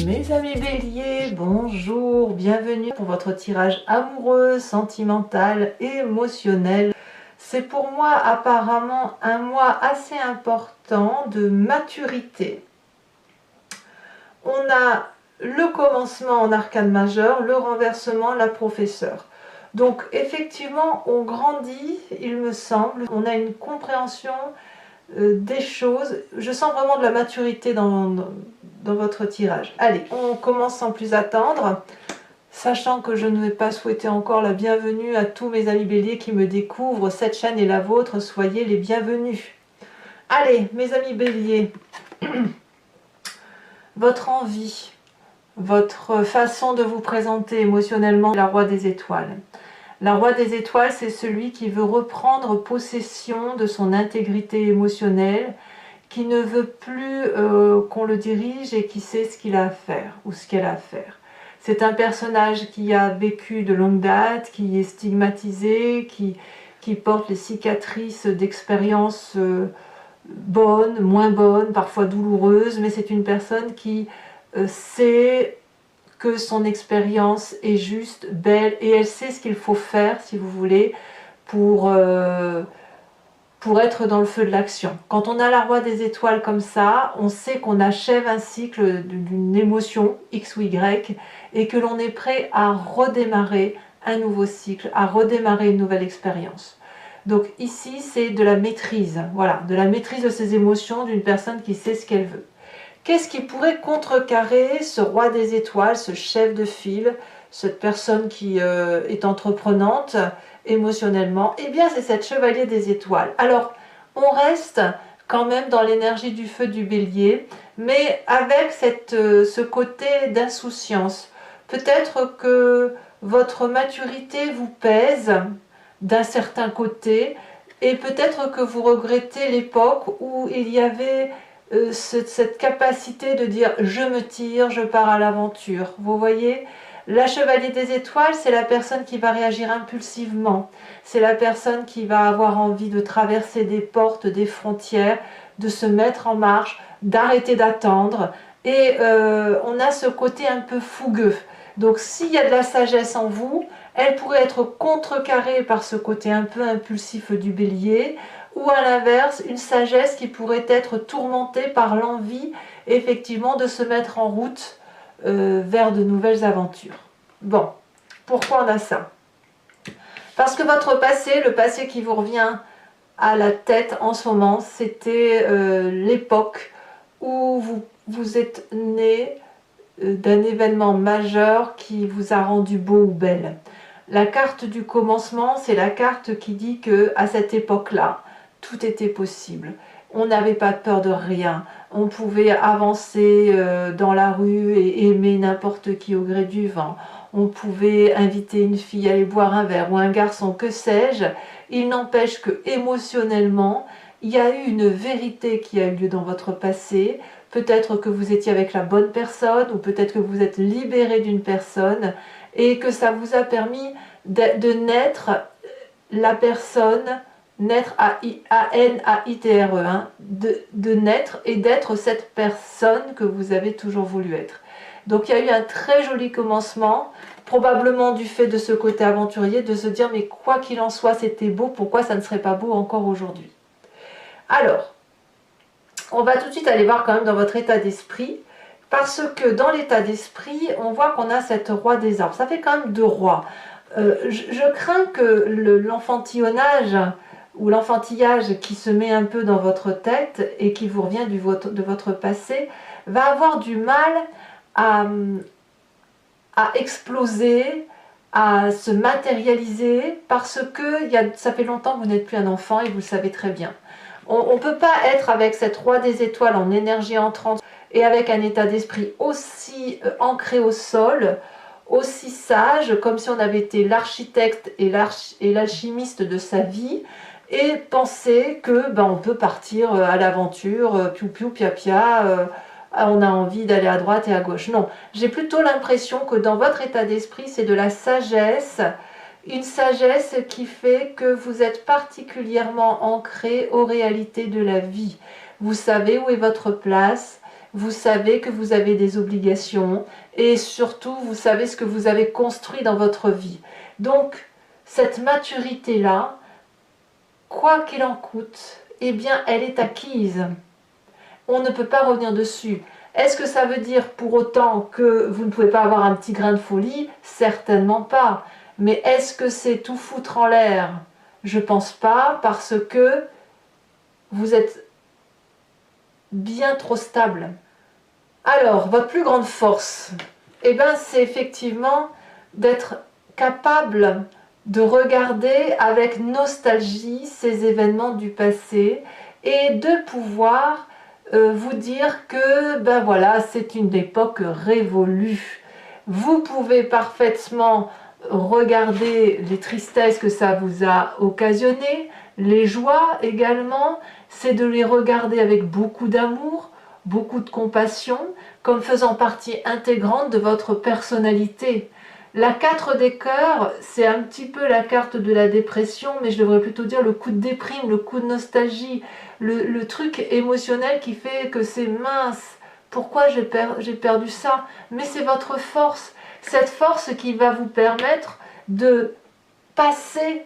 Mes amis béliers, bonjour, bienvenue pour votre tirage amoureux, sentimental et émotionnel. C'est pour moi apparemment un mois assez important de maturité. On a le commencement en arcane majeure, le renversement, la professeure. Donc effectivement, on grandit, il me semble, on a une compréhension des choses. Je sens vraiment de la maturité dans votre tirage. Allez, on commence sans plus attendre, sachant que je ne vais pas souhaiter encore la bienvenue à tous mes amis béliers qui me découvrent. Cette chaîne est la vôtre, soyez les bienvenus. Allez, mes amis béliers, votre envie, votre façon de vous présenter émotionnellement, la Roi des étoiles. La Roi des étoiles, c'est celui qui veut reprendre possession de son intégrité émotionnelle, qui ne veut plus qu'on le dirige et qui sait ce qu'il a à faire ou ce qu'elle a à faire. C'est un personnage qui a vécu de longue date, qui est stigmatisé, qui porte les cicatrices d'expériences bonnes, moins bonnes, parfois douloureuses, mais c'est une personne qui sait que son expérience est juste, belle, et elle sait ce qu'il faut faire, si vous voulez, pour être dans le feu de l'action. Quand on a la Roi des étoiles comme ça, on sait qu'on achève un cycle d'une émotion X ou Y et que l'on est prêt à redémarrer un nouveau cycle, à redémarrer une nouvelle expérience. Donc ici, c'est de la maîtrise, voilà, de la maîtrise de ses émotions d'une personne qui sait ce qu'elle veut. Qu'est-ce qui pourrait contrecarrer ce Roi des étoiles, ce chef de file, cette personne qui est entreprenante émotionnellement? Eh bien, c'est cette Chevalier des étoiles. Alors, on reste quand même dans l'énergie du feu du bélier, mais avec ce côté d'insouciance. Peut-être que votre maturité vous pèse d'un certain côté, et peut-être que vous regrettez l'époque où il y avait cette capacité de dire je me tire, je pars à l'aventure. Vous voyez, la Chevalier des étoiles, c'est la personne qui va réagir impulsivement, c'est la personne qui va avoir envie de traverser des portes, des frontières, de se mettre en marche, d'arrêter d'attendre, et on a ce côté un peu fougueux. Donc s'il y a de la sagesse en vous, elle pourrait être contrecarrée par ce côté un peu impulsif du bélier, ou à l'inverse, une sagesse qui pourrait être tourmentée par l'envie, effectivement, de se mettre en route vers de nouvelles aventures. Bon, pourquoi on a ça? Parce que votre passé, le passé qui vous revient à la tête en ce moment, c'était l'époque où vous êtes né d'un événement majeur qui vous a rendu beau ou belle. La carte du commencement, c'est la carte qui dit que à cette époque-là, tout était possible. On n'avait pas peur de rien. On pouvait avancer dans la rue et aimer n'importe qui au gré du vent. On pouvait inviter une fille à aller boire un verre ou un garçon, que sais-je. Il n'empêche que émotionnellement, il y a eu une vérité qui a eu lieu dans votre passé. Peut-être que vous étiez avec la bonne personne, ou peut-être que vous êtes libéré d'une personne, et que ça vous a permis de naître la personne, naître A-N-A-I-T-R-E, hein, de naître et d'être cette personne que vous avez toujours voulu être. Donc il y a eu un très joli commencement, probablement du fait de ce côté aventurier, de se dire mais quoi qu'il en soit c'était beau, pourquoi ça ne serait pas beau encore aujourd'hui? Alors, on va tout de suite aller voir quand même dans votre état d'esprit, parce que dans l'état d'esprit, on voit qu'on a cette Roi des arbres. Ça fait quand même deux rois. Je crains que l'enfantillonnage ou l'enfantillage qui se met un peu dans votre tête et qui vous revient de votre passé va avoir du mal à exploser, à se matérialiser, parce que ça fait longtemps que vous n'êtes plus un enfant et vous le savez très bien. On ne peut pas être avec cette Roi des étoiles en énergie entrante et avec un état d'esprit aussi ancré au sol, aussi sage, comme si on avait été l'architecte et l'alchimiste de sa vie, et penser que on peut partir à l'aventure, piou piou pia pia, on a envie d'aller à droite et à gauche. Non, j'ai plutôt l'impression que dans votre état d'esprit, c'est de la sagesse, une sagesse qui fait que vous êtes particulièrement ancré aux réalités de la vie. Vous savez où est votre place vous savez que vous avez des obligations et surtout vous savez ce que vous avez construit dans votre vie. Donc cette maturité-là, quoi qu'il en coûte, eh bien elle est acquise. On ne peut pas revenir dessus. Est-ce que ça veut dire pour autant que vous ne pouvez pas avoir un petit grain de folie? Certainement pas. Mais est-ce que c'est tout foutre en l'air? Je pense pas, parce que vous êtes bien trop stable. Alors, votre plus grande force, eh ben, c'est effectivement d'être capable de regarder avec nostalgie ces événements du passé et de pouvoir vous dire que ben voilà, c'est une époque révolue. Vous pouvez parfaitement regarder les tristesses que ça vous a occasionné, les joies également, c'est de les regarder avec beaucoup d'amour, beaucoup de compassion, comme faisant partie intégrante de votre personnalité. La 4 des cœurs, c'est un petit peu la carte de la dépression, mais je devrais plutôt dire le coup de déprime, le coup de nostalgie, le truc émotionnel qui fait que c'est mince. Pourquoi j'ai perdu ça? Mais c'est votre force. Cette force qui va vous permettre de passer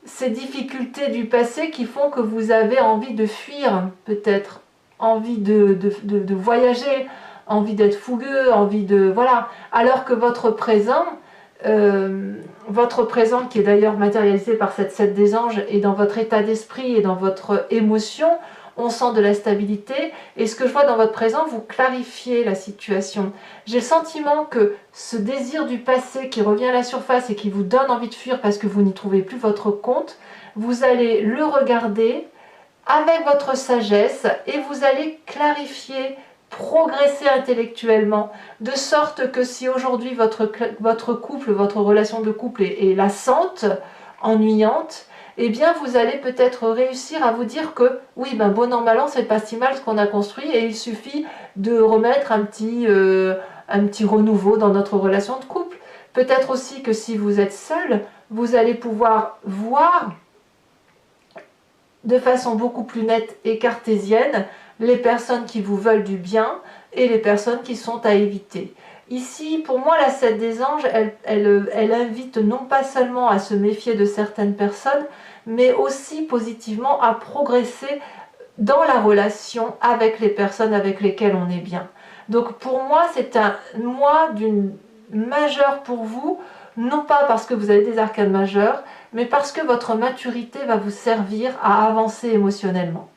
ces difficultés du passé qui font que vous avez envie de fuir, peut-être, envie de voyager, envie d'être fougueux, envie de... Voilà. Alors que votre présent qui est d'ailleurs matérialisé par cette 7 des anges, et dans votre état d'esprit et dans votre émotion, on sent de la stabilité, et ce que je vois dans votre présent, vous clarifiez la situation. J'ai le sentiment que ce désir du passé qui revient à la surface et qui vous donne envie de fuir parce que vous n'y trouvez plus votre compte, vous allez le regarder avec votre sagesse et vous allez clarifier, progresser intellectuellement, de sorte que si aujourd'hui votre couple, votre relation de couple est lassante, ennuyante, eh bien vous allez peut-être réussir à vous dire que oui, ben bon an mal an, c'est pas si mal ce qu'on a construit et il suffit de remettre un petit renouveau dans notre relation de couple. Peut-être aussi que si vous êtes seul, vous allez pouvoir voir de façon beaucoup plus nette et cartésienne les personnes qui vous veulent du bien et les personnes qui sont à éviter. Ici, pour moi, la 7 des anges, elle invite non pas seulement à se méfier de certaines personnes, mais aussi positivement à progresser dans la relation avec les personnes avec lesquelles on est bien. Donc pour moi, c'est un mois d'une majeure pour vous, non pas parce que vous avez des arcanes majeures, mais parce que votre maturité va vous servir à avancer émotionnellement.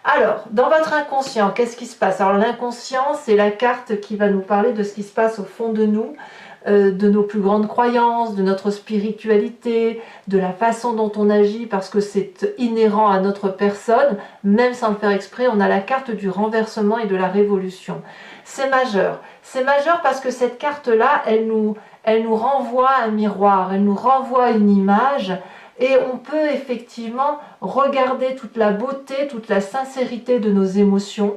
Alors, dans votre inconscient, qu'est-ce qui se passe? Alors l'inconscient, c'est la carte qui va nous parler de ce qui se passe au fond de nous, de nos plus grandes croyances, de notre spiritualité, de la façon dont on agit, parce que c'est inhérent à notre personne, même sans le faire exprès. On a la carte du renversement et de la révolution. C'est majeur. C'est majeur parce que cette carte-là, elle nous renvoie un miroir, elle nous renvoie une image, et on peut effectivement regarder toute la beauté, toute la sincérité de nos émotions,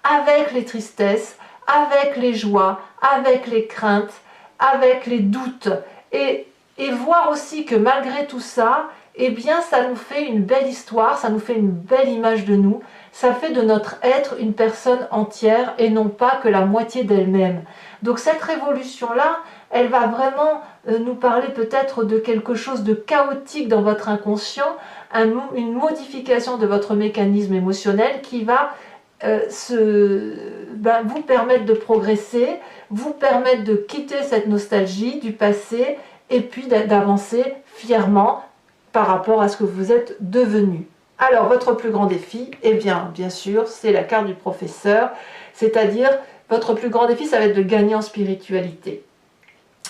avec les tristesses, avec les joies, avec les craintes, avec les doutes, et voir aussi que malgré tout ça, eh bien ça nous fait une belle histoire, ça nous fait une belle image de nous, ça fait de notre être une personne entière et non pas que la moitié d'elle-même. Donc cette révolution-là, elle va vraiment nous parler peut-être de quelque chose de chaotique dans votre inconscient, une modification de votre mécanisme émotionnel qui va vous permettre de progresser, vous permettre de quitter cette nostalgie du passé et puis d'avancer fièrement par rapport à ce que vous êtes devenu. Alors, votre plus grand défi, eh bien sûr, c'est la carte du professeur, c'est-à-dire, votre plus grand défi, ça va être de gagner en spiritualité.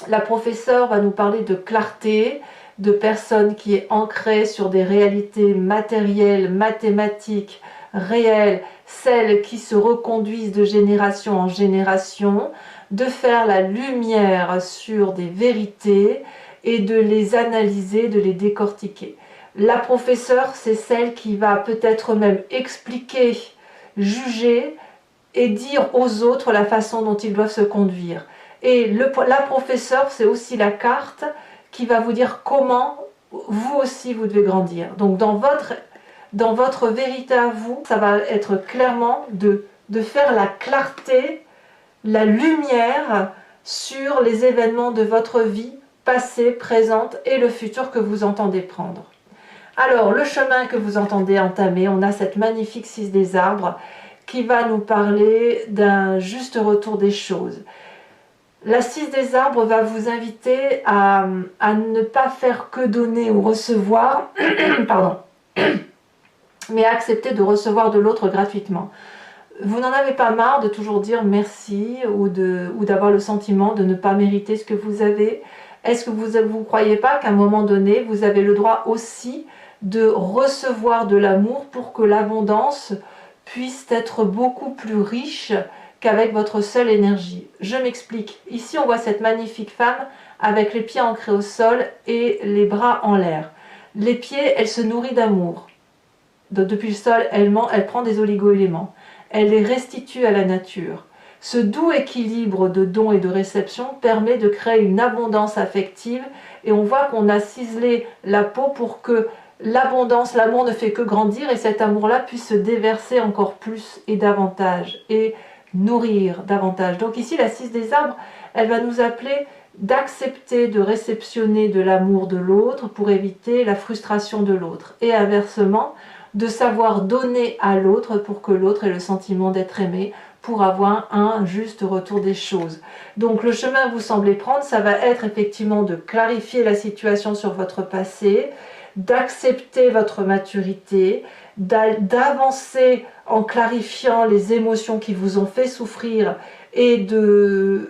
La professeure va nous parler de clarté, de personne qui est ancrée sur des réalités matérielles, mathématiques, réelles, celles qui se reconduisent de génération en génération, de faire la lumière sur des vérités et de les analyser, de les décortiquer. La professeure, c'est celle qui va peut-être même expliquer, juger et dire aux autres la façon dont ils doivent se conduire. Et la professeure, c'est aussi la carte qui va vous dire comment vous aussi vous devez grandir. Donc dans votre vérité à vous, ça va être clairement de de faire la clarté, la lumière sur les événements de votre vie, passée, présente et le futur que vous entendez prendre. Alors, le chemin que vous entendez entamer, on a cette magnifique 6 des arbres qui va nous parler d'un juste retour des choses. La 6 des arbres va vous inviter à ne pas faire que donner ou recevoir, pardon, mais à accepter de recevoir de l'autre gratuitement. Vous n'en avez pas marre de toujours dire merci ou d'avoir le sentiment de ne pas mériter ce que vous avez? Est-ce que vous ne croyez pas qu'à un moment donné, vous avez le droit aussi de recevoir de l'amour pour que l'abondance puisse être beaucoup plus riche qu'avec votre seule énergie? Je m'explique. Ici, on voit cette magnifique femme avec les pieds ancrés au sol et les bras en l'air. Les pieds, elle se nourrit d'amour. Depuis le sol, elle prend des oligo-éléments. Elle les restitue à la nature. Ce doux équilibre de dons et de réception permet de créer une abondance affective et on voit qu'on a ciselé la peau pour que l'abondance, l'amour ne fait que grandir et cet amour-là puisse se déverser encore plus et davantage et nourrir davantage. Donc ici, la 6 des arbres, elle va nous appeler d'accepter de réceptionner de l'amour de l'autre pour éviter la frustration de l'autre. Et inversement, de savoir donner à l'autre pour que l'autre ait le sentiment d'être aimé, pour avoir un juste retour des choses. Donc le chemin que vous semblez prendre, ça va être effectivement de clarifier la situation sur votre passé, d'accepter votre maturité, d'avancer en clarifiant les émotions qui vous ont fait souffrir et de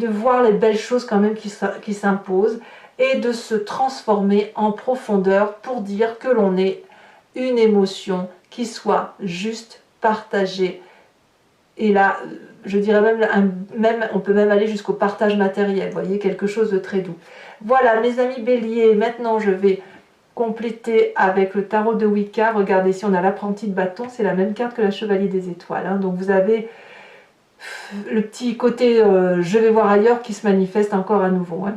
voir les belles choses quand même qui s'imposent et de se transformer en profondeur pour dire que l'on est une émotion qui soit juste, partagée. Et là, je dirais même on peut même aller jusqu'au partage matériel, vous voyez, quelque chose de très doux. Voilà, mes amis béliers, maintenant je vais compléter avec le tarot de Wicca. Regardez, ici on a l'apprenti de bâton, c'est la même carte que la chevalier des étoiles. Hein. Donc vous avez le petit côté je vais voir ailleurs qui se manifeste encore à nouveau. Hein.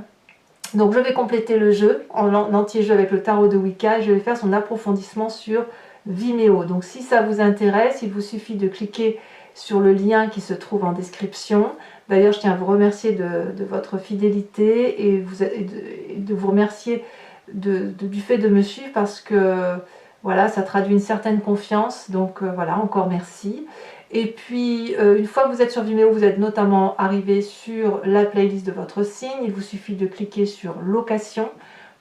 Donc je vais compléter le jeu en entier-jeu avec le tarot de Wicca et je vais faire son approfondissement sur Vimeo. Donc si ça vous intéresse, il vous suffit de cliquer sur le lien qui se trouve en description. D'ailleurs, je tiens à vous remercier de votre fidélité et de vous remercier du fait de me suivre parce que voilà, ça traduit une certaine confiance. Donc voilà, encore merci. Et puis, une fois que vous êtes sur Vimeo, vous êtes notamment arrivé sur la playlist de votre signe. Il vous suffit de cliquer sur location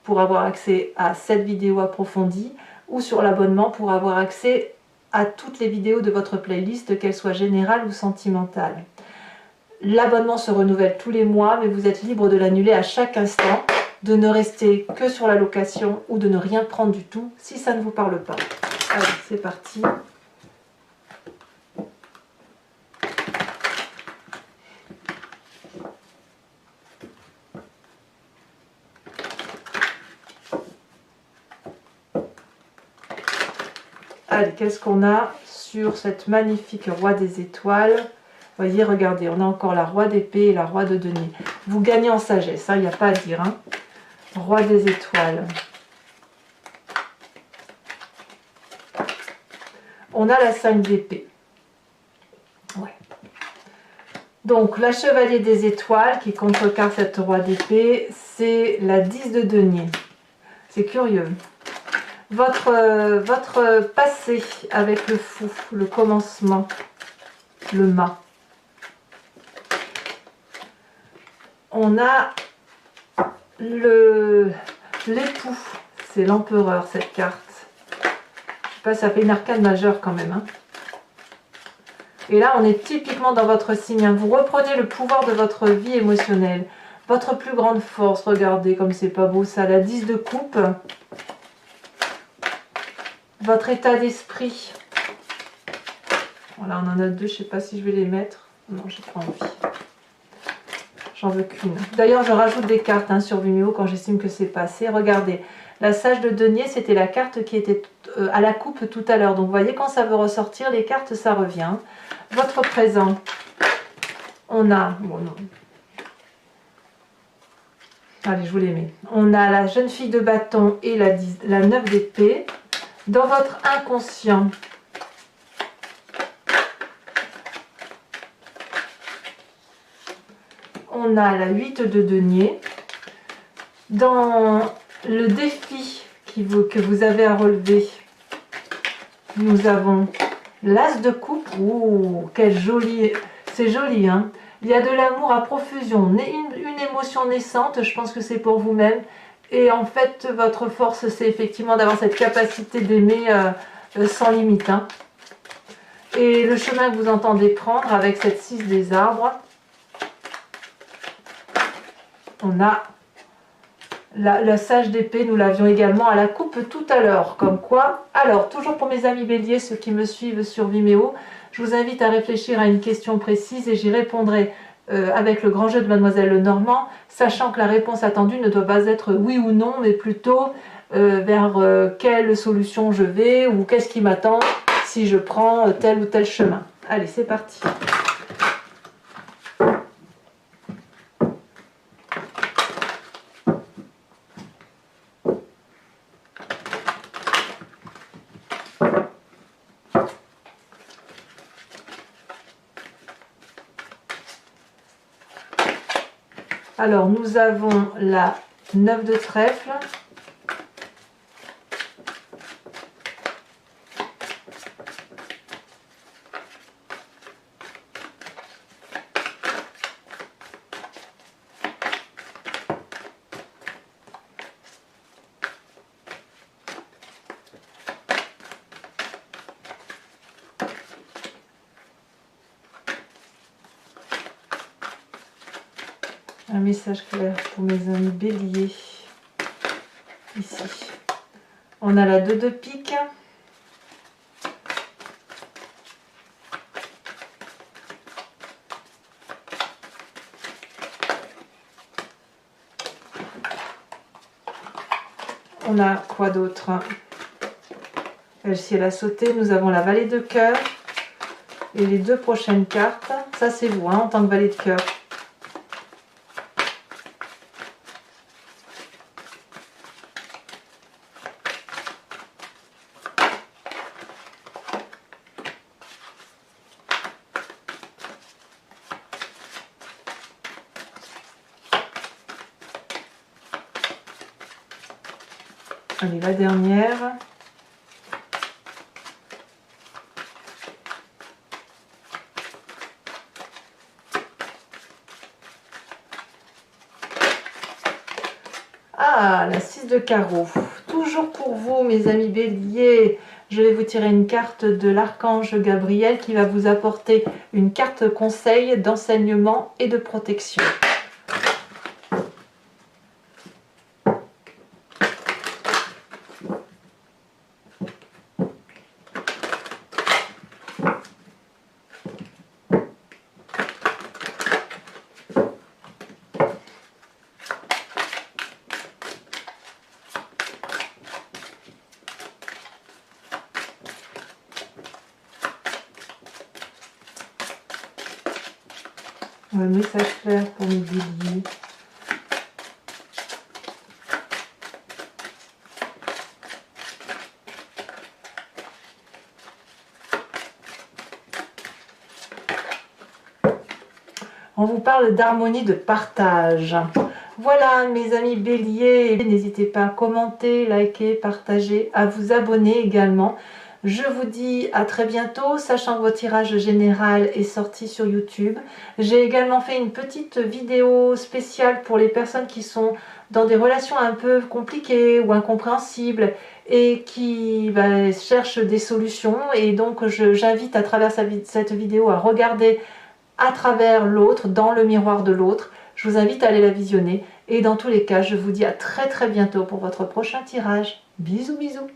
pour avoir accès à cette vidéo approfondie ou sur l'abonnement pour avoir accès à toutes les vidéos de votre playlist, qu'elles soient générales ou sentimentales. L'abonnement se renouvelle tous les mois, mais vous êtes libre de l'annuler à chaque instant, de ne rester que sur la location ou de ne rien prendre du tout si ça ne vous parle pas. Allez, c'est parti. Allez, qu'est-ce qu'on a sur cette magnifique roi des étoiles? Vous voyez, regardez, on a encore la roi d'épée et la roi de denier. Vous gagnez en sagesse, il n'y a pas à dire. Hein. Roi des étoiles. On a la 5 d'épée. Ouais. Donc, la chevalier des étoiles qui contrecarre cette roi d'épée, c'est la 10 de denier. C'est curieux. Votre passé avec le fou, le commencement, le mât. On a l'époux, c'est l'empereur cette carte. Je sais pas, ça fait une arcane majeure quand même. Hein. Et là, on est typiquement dans votre signe. Hein. Vous reprenez le pouvoir de votre vie émotionnelle. Votre plus grande force, regardez comme c'est pas beau ça, la 10 de coupe. Votre état d'esprit. Voilà, on en a deux, je ne sais pas si je vais les mettre. Non, j'ai pas envie. J'en veux qu'une. D'ailleurs, je rajoute des cartes hein, sur Vimeo quand j'estime que c'est pas assez. Regardez, la sage de denier, c'était la carte qui était à la coupe tout à l'heure. Donc, vous voyez, quand ça veut ressortir, les cartes, ça revient. Votre présent, on a... Bon, non. Allez, je vous les mets. On a la jeune fille de bâton et la 9 d'épée. Dans votre inconscient, on a la 8 de denier. Dans le défi que vous avez à relever, nous avons l'As de coupe. Ouh, quel joli, c'est joli, hein. Il y a de l'amour à profusion, une émotion naissante, je pense que c'est pour vous-même. Et en fait, votre force, c'est effectivement d'avoir cette capacité d'aimer sans limite, hein. Et le chemin que vous entendez prendre avec cette 6 des arbres, on a la sage d'épée, nous l'avions également à la coupe tout à l'heure. Comme quoi, alors, toujours pour mes amis béliers, ceux qui me suivent sur Vimeo, je vous invite à réfléchir à une question précise et j'y répondrai avec le grand jeu de Mademoiselle Lenormand, sachant que la réponse attendue ne doit pas être oui ou non, mais plutôt vers quelle solution je vais ou qu'est-ce qui m'attend si je prends tel ou tel chemin. Allez, c'est parti. Alors, nous avons la 9 de trèfle. Un message clair pour mes amis béliers. Ici, on a la 2 de pique. On a quoi d'autre? Elle a sauté. Nous avons la vallée de cœur. Et les deux prochaines cartes, ça c'est vous, hein, en tant que valet de cœur. Allez, la dernière. Ah, la 6 de carreau. Toujours pour vous, mes amis béliers, je vais vous tirer une carte de l'archange Gabriel qui va vous apporter une carte conseil d'enseignement et de protection. Un message clair pour mes béliers. On vous parle d'harmonie, de partage. Voilà mes amis béliers, n'hésitez pas à commenter, liker, partager, à vous abonner également. Je vous dis à très bientôt, sachant que votre tirage général est sorti sur YouTube. J'ai également fait une petite vidéo spéciale pour les personnes qui sont dans des relations un peu compliquées ou incompréhensibles et qui cherchent des solutions. Et donc j'invite à travers cette vidéo à regarder à travers l'autre, dans le miroir de l'autre. Je vous invite à aller la visionner. Et dans tous les cas, je vous dis à très bientôt pour votre prochain tirage. Bisous bisous.